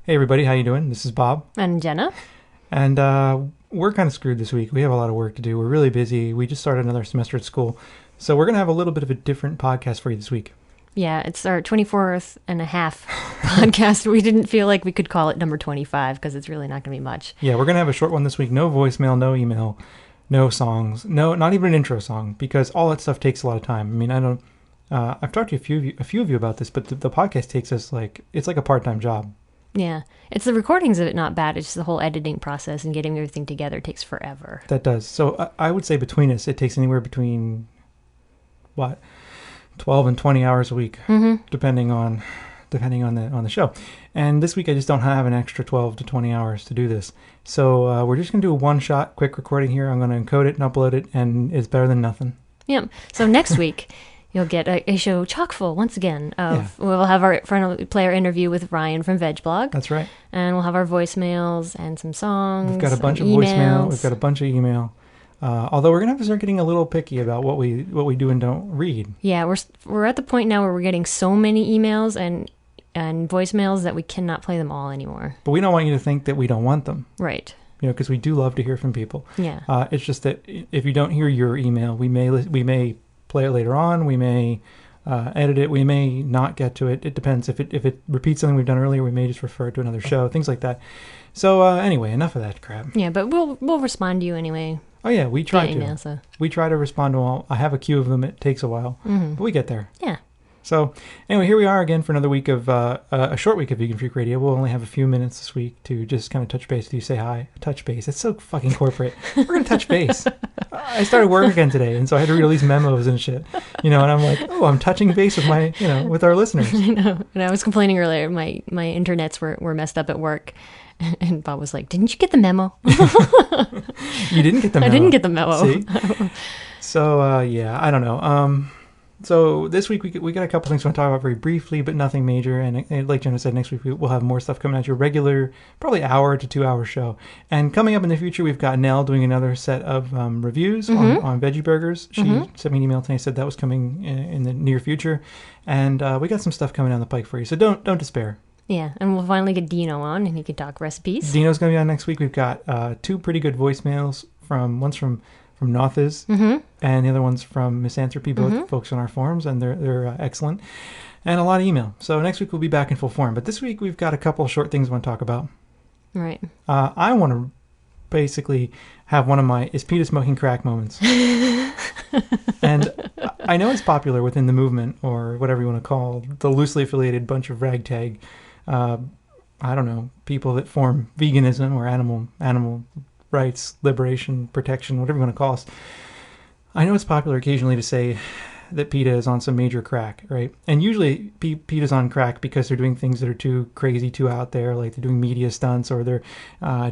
Hey everybody, how you doing? This is Bob. And Jenna. And we're kind of screwed this week. We have a lot of work to do. We're really busy. We just started another semester at school. So we're going to have a little bit of a different podcast for you this week. Yeah, it's our 24th and a half podcast. We didn't feel like we could call it number 25 because it's really not going to be much. Yeah, we're going to have a short one this week. No voicemail, no email, no songs, not even an intro song, because all that stuff takes a lot of time. I mean, I've talked to a few of you about this, but the podcast takes us it's like a part-time job. Yeah, it's the recordings of it not bad. It's just the whole editing process and getting everything together takes forever. That does. So I would say between us, it takes anywhere between, 12 and 20 hours a week, depending on the show. And this week I just don't have an extra 12 to 20 hours to do this. So we're just going to do a one-shot quick recording here. I'm going to encode it and upload it, and it's better than nothing. Yep. So next week you'll get a show chock full once again of we'll have our friendly player interview with Ryan from VegBlog. That's right. And we'll have our voicemails and some songs. We've got a bunch of voicemail. We've got a bunch of email. Although we're gonna have to start getting a little picky about what we do and don't read. Yeah, we're at the point now where we're getting so many emails and voicemails that we cannot play them all anymore. But we don't want you to think that we don't want them. Right. You know, because we do love to hear from people. Yeah. It's just that if you don't hear your email, we may play it later on. We may edit it. We may not get to it. It depends. If it repeats something we've done earlier, we may just refer it to another show. Things like that. So anyway, enough of that crap. Yeah, but we'll respond to you anyway. Oh yeah, we try to. Email, so. We try to respond to all. I have a queue of them. It takes a while, but we get there. Yeah. So anyway, here we are again for another week of a short week of Vegan Freak Radio. We'll only have a few minutes this week to just kind of touch base with you, say hi, touch base. It's so fucking corporate. We're gonna touch base. I started work again today, and so I had to read all these memos and shit. You know, and I'm like, oh, I'm touching base with with our listeners. I know. And I was complaining earlier. My internets were messed up at work. And Bob was like, didn't you get the memo? You didn't get the memo. I didn't get the memo. See? So, yeah, I don't know. So this week we got a couple things we want to talk about very briefly, but nothing major. And like Jenna said, next week we'll have more stuff coming out, your regular, probably hour to 2 hour show. And coming up in the future, we've got Nell doing another set of reviews on veggie burgers. She sent me an email today, said that was coming in the near future. And we got some stuff coming down the pike for you. So don't despair. Yeah, and we'll finally get Dino on, and he can talk recipes. Dino's going to be on next week. We've got two pretty good voicemails one's from Nothiz, and the other one's from Misanthropy, both folks on our forums, and they're excellent. And a lot of email. So next week we'll be back in full form. But this week we've got a couple of short things we want to talk about. Right. I want to basically have one of my is PETA smoking crack moments. And I know it's popular within the movement, or whatever you want to call the loosely affiliated bunch of ragtag I don't know, people that form veganism or animal rights, liberation, protection, whatever you want to call us. I know it's popular occasionally to say that PETA is on some major crack, right? And usually PETA's on crack because they're doing things that are too crazy, too out there, like they're doing media stunts, or they're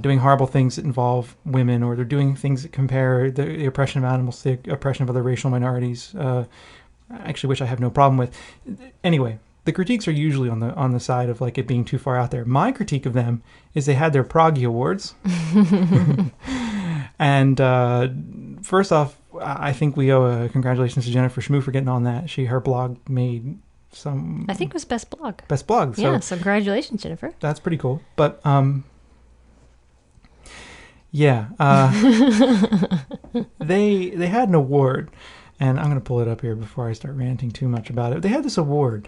doing horrible things that involve women, or they're doing things that compare the oppression of animals to the oppression of other racial minorities, actually, which I have no problem with. Anyway, the critiques are usually on the side of like it being too far out there. My critique of them is they had their Proggy Awards. And first off, I think we owe a congratulations to Jennifer Schmoo for getting on that. Her blog made some... I think it was Best Blog. Best Blog. Yeah, so congratulations, Jennifer. That's pretty cool. But, yeah. They had an award, and I'm going to pull it up here before I start ranting too much about it. They had this award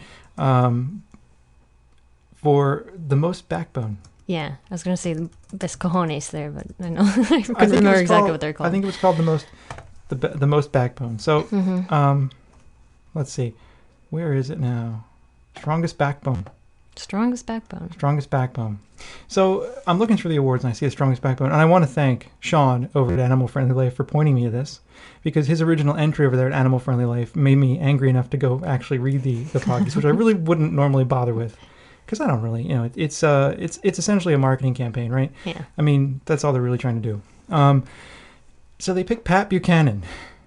for the most backbone. Yeah, I was going to say best cojones there, but I know I couldn't remember exactly what they're called. I think it was called the most backbone. So, let's see, where is it now? Strongest backbone. Strongest backbone. Strongest backbone. So I'm looking through the awards and I see the strongest backbone, and I want to thank Sean over at Animal Friendly Life for pointing me to this, because his original entry over there at Animal Friendly Life made me angry enough to go actually read the podcast, which I really wouldn't normally bother with. Because I don't really, it's essentially a marketing campaign, right? Yeah. I mean, that's all they're really trying to do. So they picked Pat Buchanan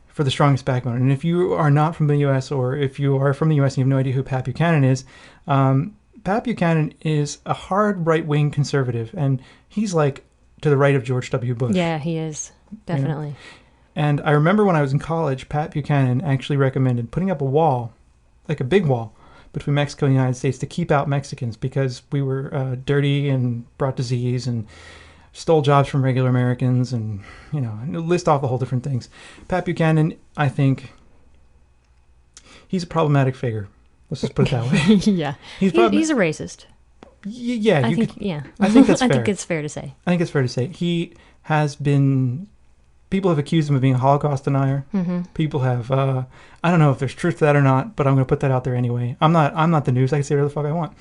for the strongest backbone. And if you are not from the U.S., or if you are from the U.S. and you have no idea who Pat Buchanan is, Pat Buchanan is a hard right-wing conservative, and he's like to the right of George W. Bush. Yeah, he is. Definitely. And I remember when I was in college, Pat Buchanan actually recommended putting up a wall, like a big wall, between Mexico and the United States to keep out Mexicans because we were dirty and brought disease and stole jobs from regular Americans and, list off the whole different things. Pat Buchanan, I think, he's a problematic figure. Let's just put it that way. Yeah. He's a racist. Yeah. I think that's fair. I think it's fair to say. He has been... People have accused him of being a Holocaust denier. Mm-hmm. People have... I don't know if there's truth to that or not, but I'm going to put that out there anyway. I'm not the news. I can say whatever the fuck I want.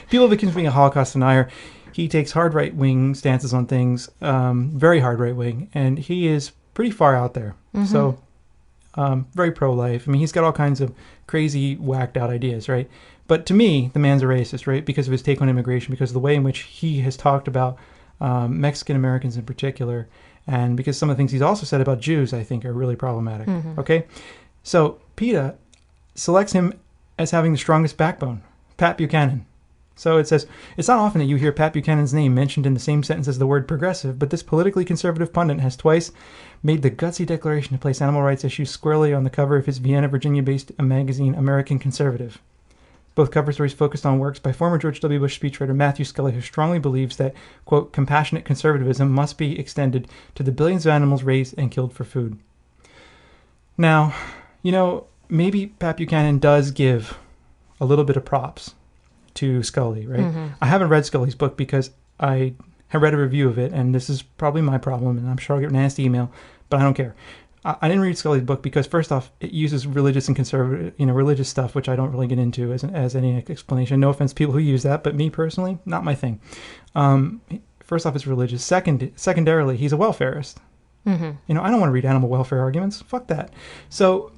People have accused him of being a Holocaust denier. He takes hard right-wing stances on things, very hard right-wing, and he is pretty far out there. Mm-hmm. So, very pro-life. I mean, he's got all kinds of crazy, whacked-out ideas, right? But to me, the man's a racist, right? Because of his take on immigration, because of the way in which he has talked about Mexican Americans in particular, and because some of the things he's also said about Jews, I think, are really problematic. Mm-hmm. Okay? So PETA selects him as having the strongest backbone, Pat Buchanan. So it says, it's not often that you hear Pat Buchanan's name mentioned in the same sentence as the word progressive, but this politically conservative pundit has twice made the gutsy declaration to place animal rights issues squarely on the cover of his Vienna, Virginia-based magazine, American Conservative. Both cover stories focused on works by former George W. Bush speechwriter Matthew Scully, who strongly believes that, quote, compassionate conservatism must be extended to the billions of animals raised and killed for food. Now, maybe Pat Buchanan does give a little bit of props to Scully, right? Mm-hmm. I haven't read Scully's book because I have read a review of it, and this is probably my problem, and I'm sure I'll get an nasty email, but I don't care. I didn't read Scully's book because, first off, it uses religious and conservative, religious stuff, which I don't really get into as any explanation. No offense to people who use that, but me personally, not my thing. First off, it's religious. Secondarily, he's a welfarist. Mm-hmm. I don't want to read animal welfare arguments. Fuck that. So,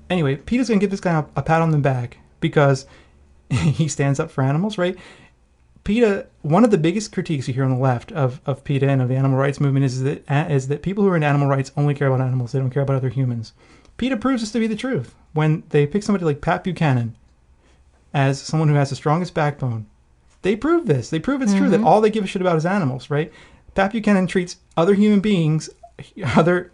anyway, Peter's going to give this guy a pat on the back because he stands up for animals, right? PETA, one of the biggest critiques you hear on the left of PETA and of the animal rights movement is that people who are in animal rights only care about animals. They don't care about other humans. PETA proves this to be the truth. When they pick somebody like Pat Buchanan as someone who has the strongest backbone, they prove this. They prove it's true that all they give a shit about is animals, right? Pat Buchanan treats other human beings, other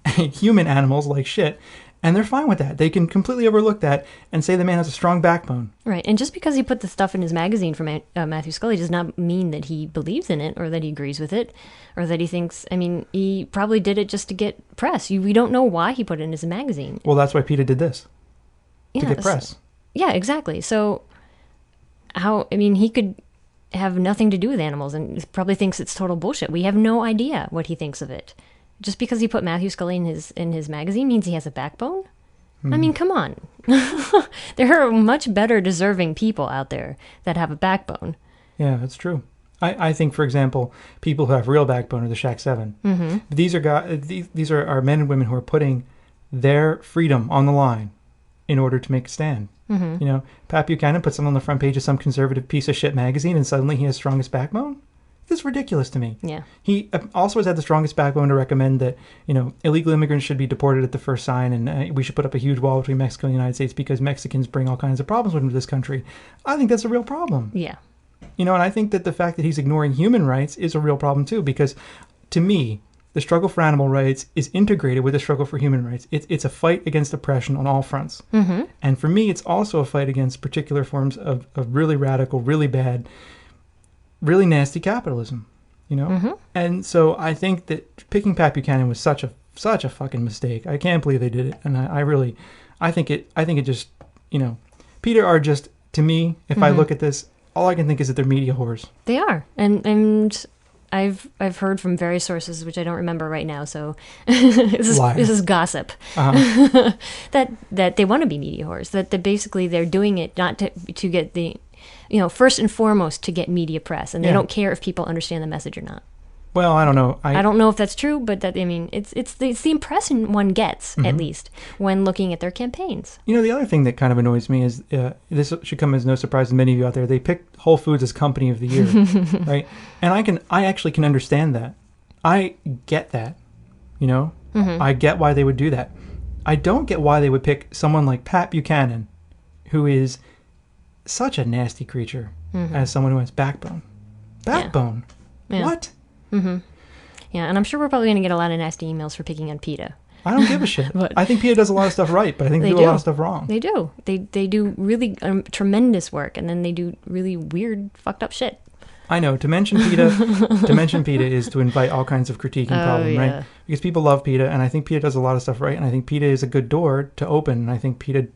human animals like shit, and they're fine with that. They can completely overlook that and say the man has a strong backbone. Right. And just because he put the stuff in his magazine from Matthew Scully does not mean that he believes in it or that he agrees with it or that he thinks, he probably did it just to get press. We don't know why he put it in his magazine. Well, that's why PETA did this. To get press. Yeah, exactly. So he could have nothing to do with animals and probably thinks it's total bullshit. We have no idea what he thinks of it. Just because he put Matthew Scully in his magazine means he has a backbone? Come on. There are much better deserving people out there that have a backbone. Yeah, that's true. I think, for example, people who have real backbone are the Shack 7. Mm-hmm. These are men and women who are putting their freedom on the line in order to make a stand. Mm-hmm. Pat Buchanan puts something on the front page of some conservative piece of shit magazine and suddenly he has strongest backbone? This is ridiculous to me. Yeah. He also has had the strongest backbone to recommend that, illegal immigrants should be deported at the first sign and we should put up a huge wall between Mexico and the United States because Mexicans bring all kinds of problems with them to this country. I think that's a real problem. Yeah. And I think that the fact that he's ignoring human rights is a real problem too because, to me, the struggle for animal rights is integrated with the struggle for human rights. It's a fight against oppression on all fronts. Mm-hmm. And for me, it's also a fight against particular forms of really radical, really bad, really nasty capitalism, Mm-hmm. And so I think that picking Pat Buchanan was such a fucking mistake. I can't believe they did it, and I think it just, PETA are just, to me, if I look at this, all I can think is that they're media whores. They are, and I've heard from various sources, which I don't remember right now, so this is gossip. Uh-huh. that they want to be media whores. That basically they're doing it not to get the, first and foremost to get media press, and they don't care if people understand the message or not. Well, I don't know. I don't know if that's true, but it's the impression one gets, at least, when looking at their campaigns. The other thing that kind of annoys me is, this should come as no surprise to many of you out there, they picked Whole Foods as Company of the Year, right? And I actually can understand that. I get that, I get why they would do that. I don't get why they would pick someone like Pat Buchanan, who is such a nasty creature, as someone who has backbone. Backbone? Yeah. What? Mm-hmm. Yeah, and I'm sure we're probably going to get a lot of nasty emails for picking on PETA. I don't give a shit. But I think PETA does a lot of stuff right, but I think they do a lot of stuff wrong. They do. They do really tremendous work, and then they do really weird, fucked up shit. I know. To mention PETA is to invite all kinds of critique and problem, right? Because people love PETA, and I think PETA does a lot of stuff right, and I think PETA is a good door to open, and I think PETA,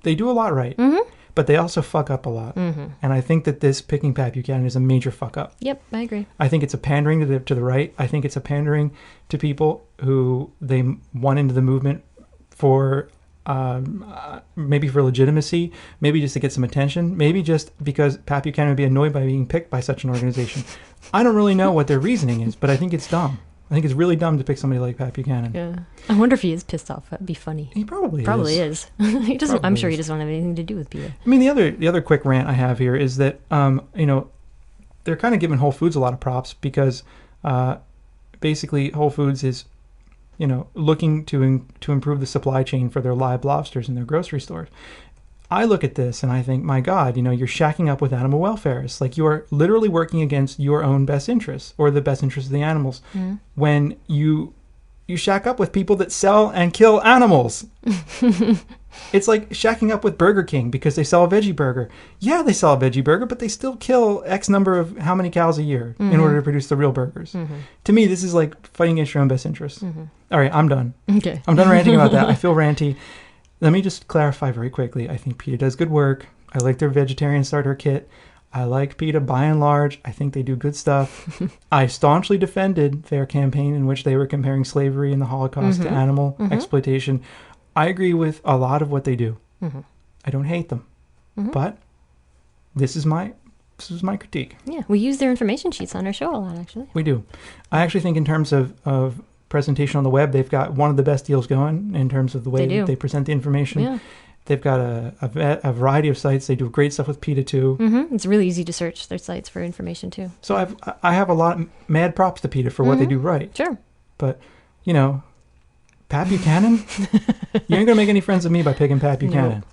they do a lot right. Mm-hmm. But they also fuck up a lot. Mm-hmm. And I think that this picking Pat Buchanan is a major fuck up. Yep, I agree. I think it's a pandering to the right. I think it's a pandering to people who they want into the movement for maybe for legitimacy, maybe just to get some attention, maybe just because Pat Buchanan would be annoyed by being picked by such an organization. I don't really know what their reasoning is, but I think it's dumb. I think it's really dumb to pick somebody like Pat Buchanan. Yeah, I wonder if he is pissed off. That'd be funny. He probably is. He doesn't. I'm sure he doesn't have anything to do with PETA. I mean, the other quick rant I have here is that they're kind of giving Whole Foods a lot of props because basically Whole Foods is looking to improve the supply chain for their live lobsters in their grocery stores. I look at this and I think, my God, you're shacking up with animal welfare. It's like you are literally working against your own best interests or the best interests of the animals when you shack up with people that sell and kill animals. It's like shacking up with Burger King because they sell a veggie burger. Yeah, they sell a veggie burger, but they still kill X number of how many cows a year in order to produce the real burgers. Mm-hmm. To me, this is like fighting against your own best interests. Mm-hmm. All right, I'm done. Okay. I'm done ranting about that. I feel ranty. Let me just clarify very quickly. I think PETA does good work. I like their vegetarian starter kit. I like PETA by and large. I think they do good stuff. I staunchly defended their campaign in which they were comparing slavery and the Holocaust to animal exploitation. I agree with a lot of what they do. Mm-hmm. I don't hate them. Mm-hmm. But this is my critique. Yeah, we use their information sheets on our show a lot, actually. We do. I actually think in terms of presentation on the web, they've got one of the best deals going in terms of the way that they present the information. Yeah. They've got a variety of sites. They do great stuff with PETA too. Mm-hmm. It's really easy to search their sites for information too. So I have a lot of mad props to PETA for what they do right. Sure. But, Pat Buchanan? You ain't going to make any friends with me by picking Pat Buchanan. No.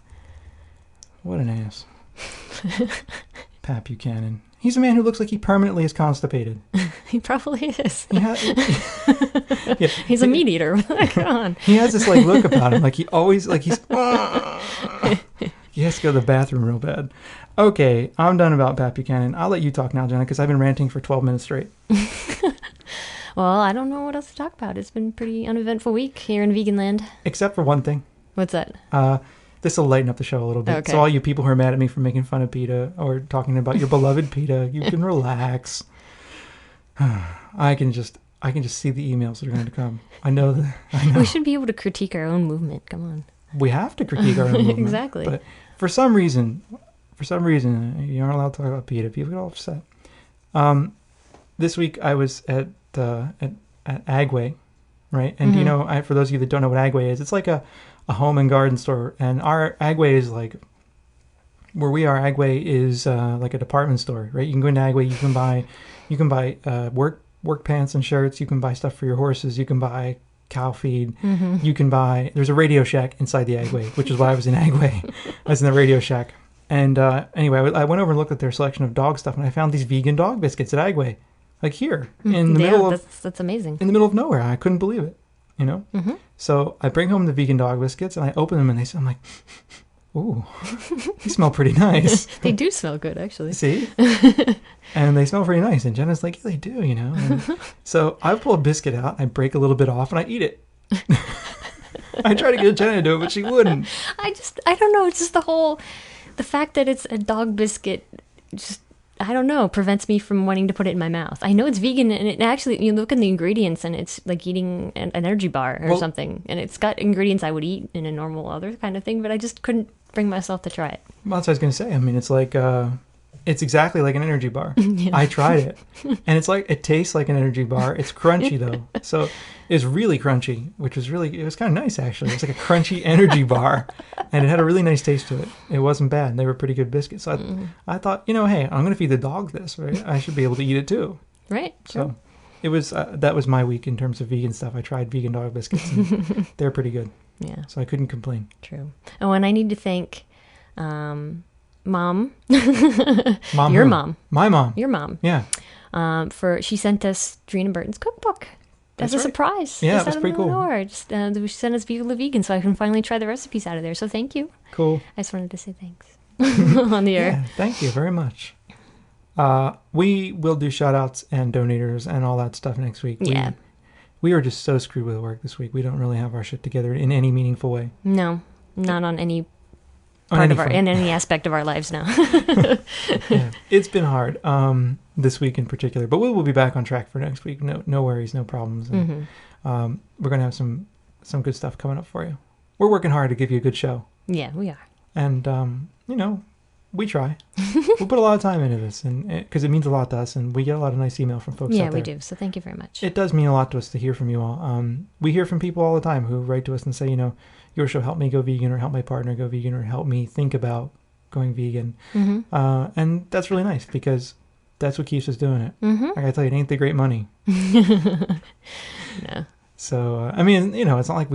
What an ass. Pat Buchanan. He's a man who looks like he permanently is constipated. He probably is. Yeah. He's a meat eater. Come on. He has this look about him, he always he's. He has to go to the bathroom real bad. Okay, I'm done about Pat Buchanan. I'll let you talk now, Jenna, because I've been ranting for 12 minutes straight. Well, I don't know what else to talk about. It's been a pretty uneventful week here in vegan land. Except for one thing. What's that? This will lighten up the show a little bit. Okay. So all you people who are mad at me for making fun of PETA or talking about your beloved PETA, you can relax. I can just see the emails that are going to come. I know. We should be able to critique our own movement. Come on. We have to critique our own movement. Exactly. But for some reason, you aren't allowed to talk about PETA. People get all upset. This week I was at Agway, right? And for those of you that don't know what Agway is, it's like a home and garden store, and our Agway is like where we are. Agway is like a department store, right? You can go into Agway, you can buy work pants and shirts, you can buy stuff for your horses, you can buy cow feed, you can buy. There's a Radio Shack inside the Agway, which is why I was in Agway. I was in the Radio Shack, and anyway, I went over and looked at their selection of dog stuff, and I found these vegan dog biscuits at Agway, like here in the middle of that's amazing, in the middle of nowhere. I couldn't believe it. So I bring home the vegan dog biscuits and I open them and I'm like, ooh, they smell pretty nice. They do smell good, actually. See? And they smell pretty nice. And Jenna's like, yeah, they do, And so I pull a biscuit out, I break a little bit off and I eat it. I tried to get Jenna to do it, but she wouldn't. I don't know. It's just the fact that it's a dog biscuit just, I don't know, prevents me from wanting to put it in my mouth. I know it's vegan, and it actually, you look in the ingredients, and it's like eating an energy bar or something. And it's got ingredients I would eat in a normal other kind of thing, but I just couldn't bring myself to try it. Well, that's what I was going to say. I mean, it's like, it's exactly like an energy bar. Yeah. I tried it. And it's like, it tastes like an energy bar. It's crunchy, though. So it's really crunchy, which was it was kind of nice, actually. It was like a crunchy energy bar. And it had a really nice taste to it. It wasn't bad. They were pretty good biscuits. So I thought, hey, I'm going to feed the dog this, right? I should be able to eat it, too. Right. So it was, that was my week in terms of vegan stuff. I tried vegan dog biscuits, and they're pretty good. Yeah. So I couldn't complain. True. Oh, and I need to thank... Mom. Mom. Your mom. My mom. Your mom. Yeah. She sent us Drina Burton's cookbook. as a surprise. Yeah, just it was out of pretty cool. nowhere. Just they sent us Viva La Vegan, so I can finally try the recipes out of there. So thank you. Cool. I just wanted to say thanks on the air. Yeah, thank you very much. We will do shout outs and donators and all that stuff next week. Yeah. We are just so screwed with work this week. We don't really have our shit together in any meaningful way. No, not on any in any aspect of our lives now. Yeah, it's been hard this week in particular, but we will be back on track for next week. No worries, no problems. And, we're gonna have some good stuff coming up for you. We're working hard to give you a good show. Yeah, we are. And we try. We put a lot of time into this, and because it means a lot to us, and we get a lot of nice email from folks. Yeah, out there. we do. So thank you very much. It does mean a lot to us to hear from you all. We hear from people all the time who write to us and say, your show helped me go vegan, or help my partner go vegan, or help me think about going vegan. And that's really nice because that's what keeps us doing it. I gotta tell you, it ain't the great money. No. So, it's not like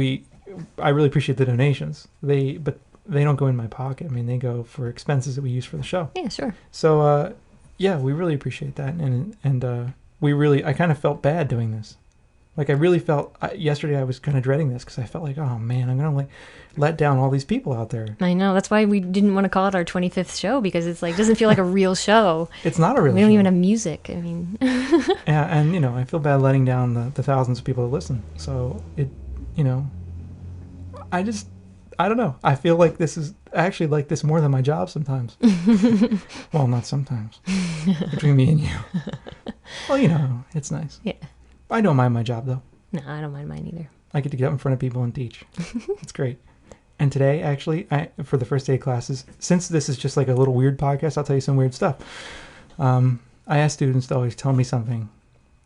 I really appreciate the donations. But they don't go in my pocket. I mean, they go for expenses that we use for the show. Yeah, sure. So, we really appreciate that. And I kind of felt bad doing this. Like, I really felt, yesterday I was kind of dreading this because I felt like, oh man, I'm going to let down all these people out there. I know. That's why we didn't want to call it our 25th show, because it's like, doesn't feel like a real show. It's not a real show. We don't even have music. I mean. Yeah, and, I feel bad letting down the thousands of people that listen. So, I don't know. I feel like I actually like this more than my job sometimes. Well, not sometimes. Between me and you. Well, it's nice. Yeah. I don't mind my job, though. No, I don't mind mine either. I get to get up in front of people and teach. It's great. And today, actually, for the first day of classes, since this is just like a little weird podcast, I'll tell you some weird stuff. I ask students to always tell me something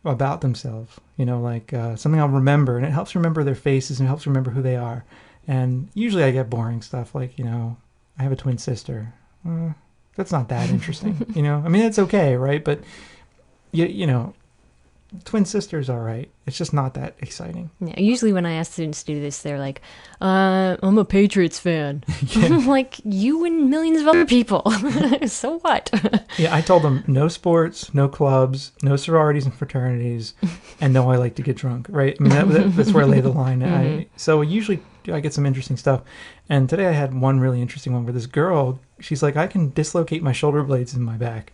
about themselves. Something I'll remember, and it helps remember their faces and it helps remember who they are. And usually I get boring stuff like, I have a twin sister. That's not that interesting, it's okay, right? But, twin sister's all right. It's just not that exciting. Yeah, usually when I ask students to do this, they're like, I'm a Patriots fan. Yeah. I'm like, you and millions of other people. So what? Yeah, I told them no sports, no clubs, no sororities and fraternities, and no, I like to get drunk, right? I mean, that's where I lay the line. So usually I get some interesting stuff. And today I had one really interesting one where this girl, she's like, I can dislocate my shoulder blades in my back.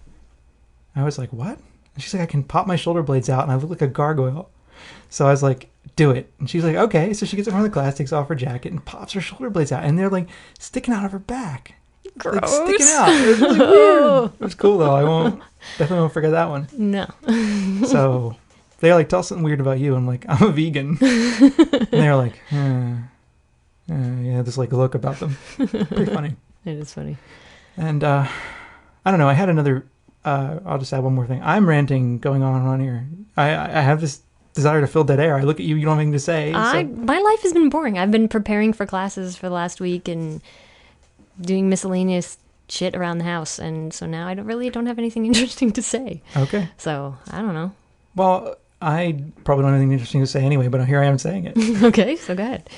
I was like, what? And she's like, I can pop my shoulder blades out and I look like a gargoyle. So I was like, do it. And she's like, okay. So she gets in front of the class, takes off her jacket and pops her shoulder blades out. And they're like sticking out of her back. Gross. Like sticking out. It was really weird. It was cool though. Definitely won't forget that one. No. So they're like, tell us something weird about you. I'm like, I'm a vegan. And they're like, yeah, this like look about them. Pretty funny. It is funny. And I don't know. I had another... I'll just add one more thing. I'm ranting going on here. I have this desire to fill dead air. I look at you, you don't have anything to say. My life has been boring. I've been preparing for classes for the last week and doing miscellaneous shit around the house. And so now I don't have anything interesting to say. Okay. So, I don't know. Well, I probably don't have anything interesting to say anyway, but here I am saying it. Okay, so go ahead.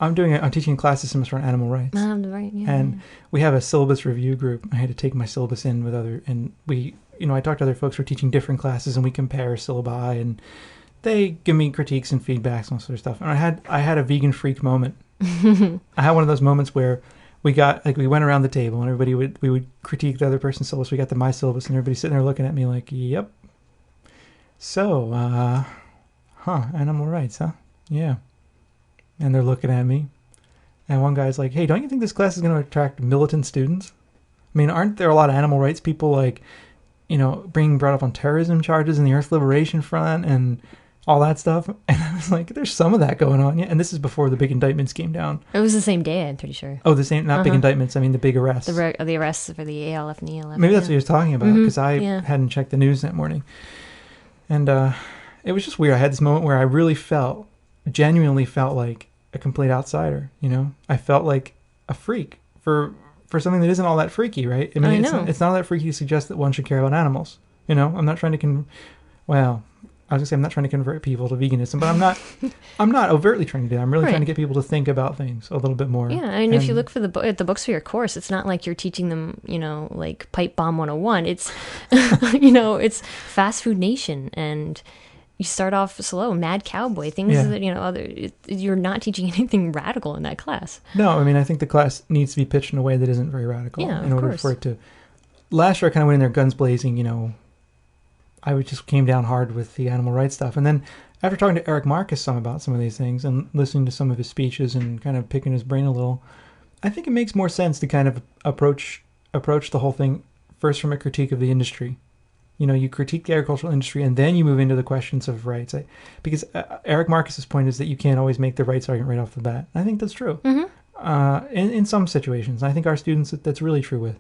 I'm teaching a class this semester on animal rights. Right, yeah. And we have a syllabus review group. I had to take my syllabus in with I talked to other folks who are teaching different classes and we compare syllabi and they give me critiques and feedbacks and all sort of stuff. And I had a vegan freak moment. I had one of those moments where we went around the table and we would critique the other person's syllabus. We got to my syllabus and everybody's sitting there looking at me like, yep. So, animal rights, huh? Yeah. And they're looking at me. And one guy's like, hey, don't you think this class is going to attract militant students? I mean, aren't there a lot of animal rights people being brought up on terrorism charges in the Earth Liberation Front and all that stuff? And I was like, there's some of that going on. Yeah. And this is before the big indictments came down. It was the same day, I'm pretty sure. Oh, the same, not big indictments. I mean, the big arrests. The arrests for the ALF and ELF. Maybe that's what he was talking about because I hadn't checked the news that morning. And it was just weird. I had this moment where I genuinely felt like a complete outsider, I felt like a freak for something that isn't all that freaky, right? I mean, it's not all that freaky to suggest that one should care about animals. I'm not trying to I'm not trying to convert people to veganism, but I'm not overtly trying to do that. I'm really trying to get people to think about things a little bit more. Yeah, and if you look at the books for your course, it's not like you're teaching them, like Pipe Bomb 101. It's, it's Fast Food Nation and you start off slow, mad cowboy, things Yeah. that, you're not teaching anything radical in that class. No, I mean, I think the class needs to be pitched in a way that isn't very radical Yeah, in of order course. for it to. Last year, I kind of went in there guns blazing. Just came down hard with the animal rights stuff, and then after talking to Eric Marcus some about some of these things and listening to some of his speeches and kind of picking his brain a little, I think it makes more sense to kind of approach the whole thing first from a critique of the industry. You critique the agricultural industry, and then you move into the questions of rights. Because Eric Marcus's point is that you can't always make the rights argument right off the bat. I think that's true. Mm-hmm. In some situations. I think our students, that's really true with.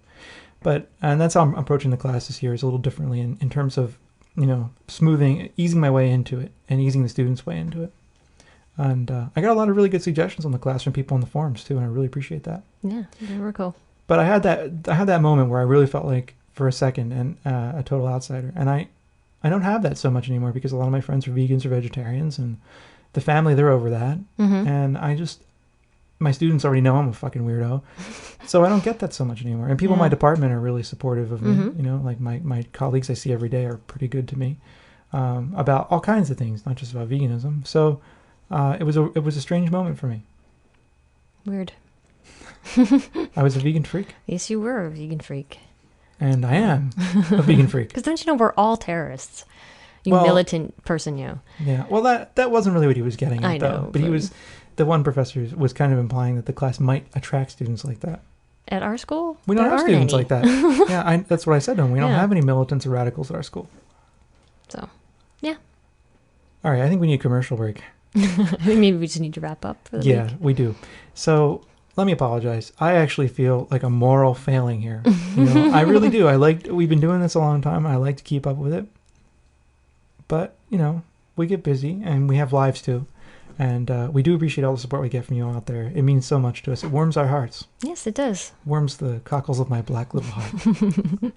And that's how I'm approaching the class this year, is a little differently in terms of, easing my way into it and easing the students' way into it. And I got a lot of really good suggestions on the class from people on the forums, too, and I really appreciate that. Yeah, they were cool. But I had that moment where I really felt like, for a second, and a total outsider. And I don't have that so much anymore because a lot of my friends are vegans or vegetarians, and the family, they're over that. Mm-hmm. And my students already know I'm a fucking weirdo, so I don't get that so much anymore. And people in my department are really supportive of me. Mm-hmm. Like my colleagues I see every day are pretty good to me about all kinds of things, not just about veganism. So it was a strange moment for me. Weird. I was a vegan freak. Yes, you were a vegan freak. And I am a vegan freak. Because don't you know we're all terrorists? You Well, militant person, you. Yeah. Well, that wasn't really what he was getting at, I know, though. But he was, the one professor was kind of implying that the class might attract students like that. At our school? We don't There have aren't students any. like that. Yeah, that's what I said to him. We don't Yeah. have any militants or radicals at our school. So, yeah. All right, I think we need a commercial break. I think maybe we just need to wrap up for the Yeah, week. we do. So let me apologize. I actually feel like a moral failing here. I really do. We've been doing this a long time. I like to keep up with it. But, we get busy and we have lives too. And we do appreciate all the support we get from you all out there. It means so much to us. It warms our hearts. Yes, it does. Warms the cockles of my black little heart.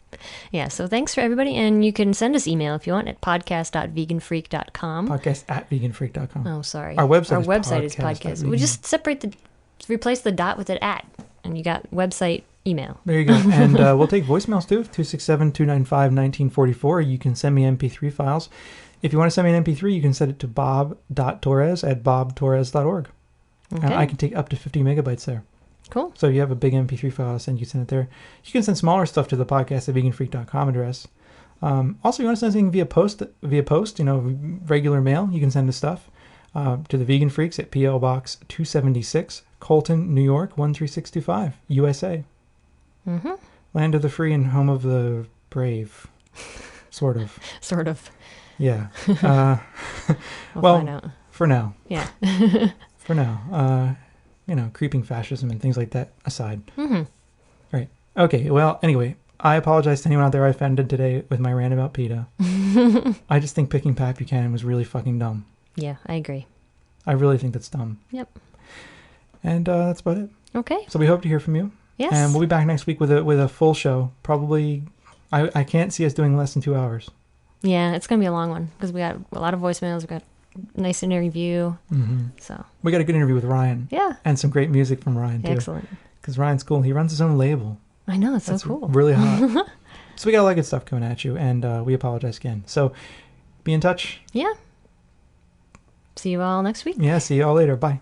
Yeah, so thanks for everybody. And you can send us email if you want at podcast.veganfreak.com. Podcast@veganfreak.com. Oh, sorry. Our website is website is podcast.vegan. podcast. We just replace the dot with an at, and you got website email. There you go. And we'll take voicemails too. 267-295-1944. You can send me MP3 files. If you want to send me an MP3, you can send it to bob.torres@bobtorres.org. Okay. And I can take up to 50 megabytes there. Cool. So if you have a big MP3 file, I'll send it there. You can send smaller stuff to the podcast@veganfreak.com address. Also, you want to send something via post, regular mail, you can send us stuff to the Vegan Freaks at P.O. Box 276, Colton, New York, 13625, USA. Mm-hmm. Land of the free and home of the brave. Sort of. Sort of. Yeah. We'll find out. For now. Yeah. For now. Creeping fascism and things like that aside. Mm-hmm. Right. Okay, well, anyway, I apologize to anyone out there I offended today with my rant about PETA. I just think picking Pat Buchanan was really fucking dumb. Yeah, I agree. I really think that's dumb. Yep. And that's about it. Okay. So we hope to hear from you. Yes. And we'll be back next week with a full show. Probably, I can't see us doing less than 2 hours. Yeah, it's going to be a long one because we got a lot of voicemails. We got a nice interview. Mm-hmm. So We got a good interview with Ryan. yeah, And some great music from Ryan, too. excellent. Because Ryan's cool. He runs his own label. I know, it's That's so cool. really hot. So we got a lot of good stuff coming at you, and we apologize again. So be in touch. Yeah. See you all next week. Yeah, see you all later. Bye.